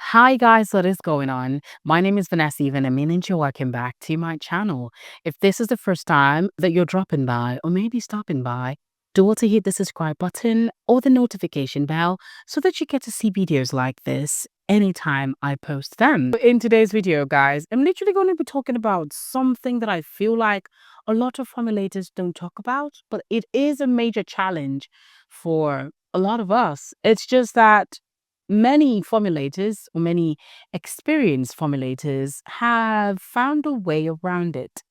Hi guys, what is going on? My name is Vanessa Even and you're welcome back to my channel. If this is the first time that you're dropping by or maybe stopping by, do also hit the subscribe button or the notification bell so that you get to see videos like this anytime I post them. In today's video, guys, I'm literally going to be talking about something that I feel like a lot of formulators don't talk about, but it is a major challenge for a lot of us. It's just that many formulators or many experienced formulators have found a way around it.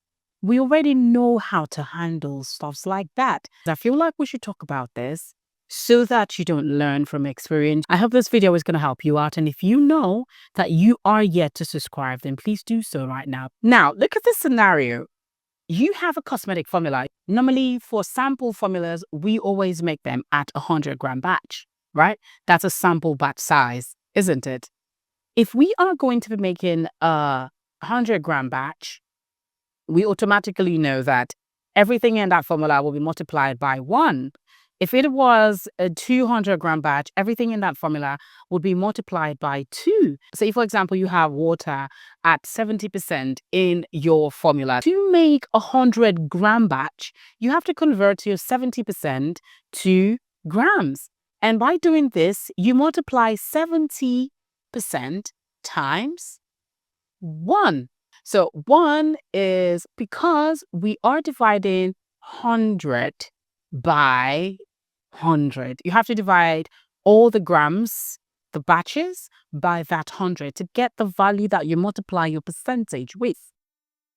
We already know how to handle stuffs like that. I feel like we should talk about this so that you don't learn from experience. I hope this video is going to help you out. And if you know that you are yet to subscribe, then please do so right now. Now, look at this scenario. You have a cosmetic formula. Normally for sample formulas, we always make them at 100-gram batch, right? That's a sample batch size, isn't it? If we are going to be making a 100-gram batch, we automatically know that everything in that formula will be multiplied by 1. If it was a 200-gram batch, everything in that formula would be multiplied by 2. Say, for example, you have water at 70% in your formula. To make a 100-gram batch, you have to convert your 70% to grams. And by doing this, you multiply 70% times 1. So 1 is because we are dividing 100 by 100. You have to divide all the grams, the batches, by that 100 to get the value that you multiply your percentage with.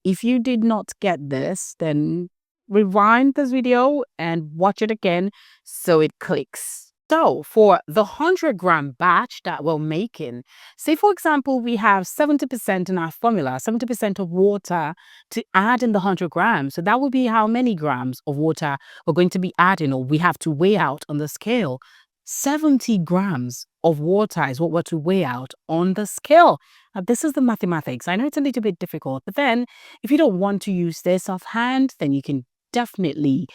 If you did not get this, then rewind this video and watch it again so it clicks. So for the 100-gram batch that we're making, say for example, we have 70% in our formula, 70% of water to add in the 100 grams. So that would be how many grams of water we're going to be adding, or we have to weigh out on the scale. 70 grams of water is what we're to weigh out on the scale. Now, this is the mathematics. I know it's a little bit difficult, but then if you don't want to use this offhand, then you can definitely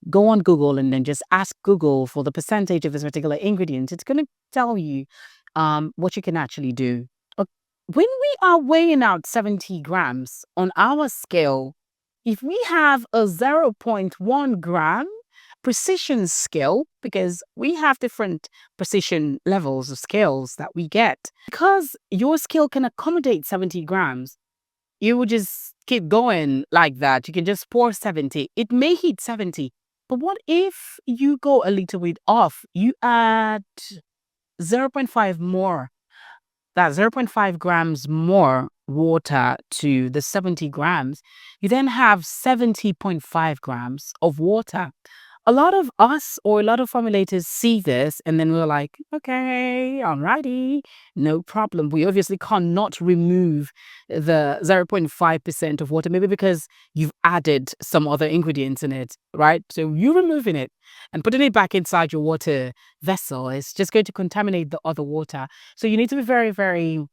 go on Google and then just ask Google for the percentage of this particular ingredient. It's going to tell you what you can actually do. When we are weighing out 70 grams on our scale, if we have a 0.1 gram precision scale, because we have different precision levels of scales that we get, because your scale can accommodate 70 grams, you would just keep going like that. You can just pour 70. It may hit 70. But what if you go a little bit off? You add 0.5 more, that 0.5 grams more water to the 70 grams. You then have 70.5 grams of water. A lot of us or a lot of formulators see this and then we're like, okay, alrighty, no problem. We obviously cannot remove the 0.5% of water, maybe because you've added some other ingredients in it, right? So you removing it and putting it back inside your water vessel is just going to contaminate the other water. So you need to be very, very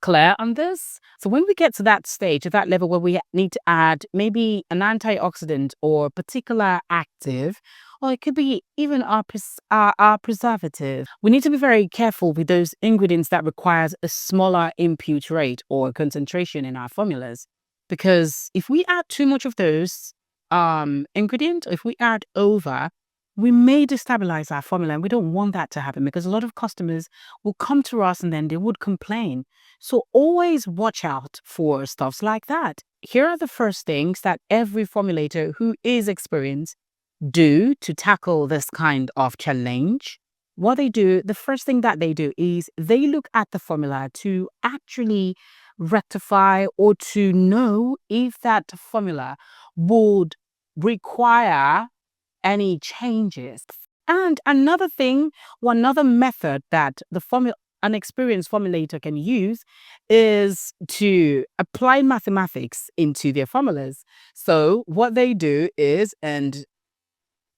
clear on this. So when we get to that stage, at that level where we need to add maybe an antioxidant or particular active, or it could be even our preservative, we need to be very careful with those ingredients that requires a smaller input rate or concentration in our formulas. Because if we add too much of those ingredients, if we add over, we may destabilize our formula, and we don't want that to happen because a lot of customers will come to us and then they would complain. So always watch out for stuffs like that. Here are the first things that every formulator who is experienced do to tackle this kind of challenge. What they do, the first thing that they do is they look at the formula to actually rectify or to know if that formula would require any changes. And another thing, or another method that an experienced formulator can use is to apply mathematics into their formulas. So what they do is, and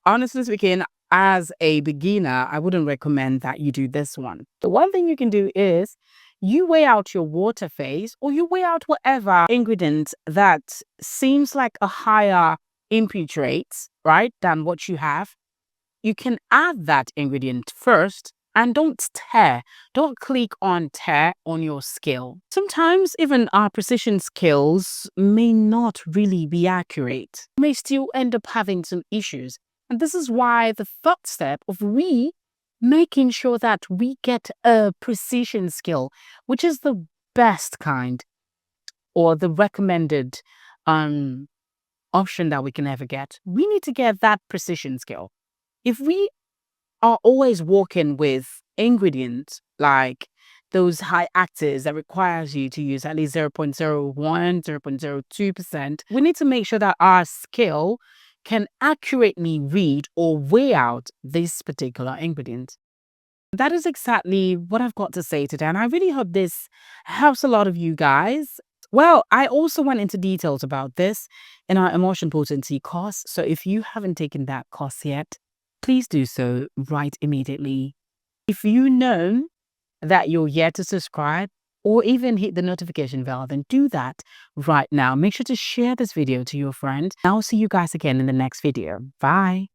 honestly speaking, as a beginner, I wouldn't recommend that you do this one. The one thing you can do is you weigh out your water phase, or you weigh out whatever ingredient that seems like a higher input rate, right, than what you have. You can add that ingredient first And don't click on tear on your skill. Sometimes even our precision skills may not really be accurate. You may still end up having some issues. And this is why the third step of making sure that we get a precision skill, which is the best kind or the recommended option that we can ever get. We need to get that precision skill. If we are always working with ingredients like those high actives that requires you to use at least 0.01, 0.02%, we need to make sure that our skill can accurately read or weigh out this particular ingredient. That is exactly what I've got to say today, and I really hope this helps a lot of you guys. Well, I also went into details about this in our emotion potency course, so if you haven't taken that course yet, please do so right immediately. If you know that you're yet to subscribe or even hit the notification bell, then do that right now. Make sure to share this video to your friend. I'll see you guys again in the next video. Bye.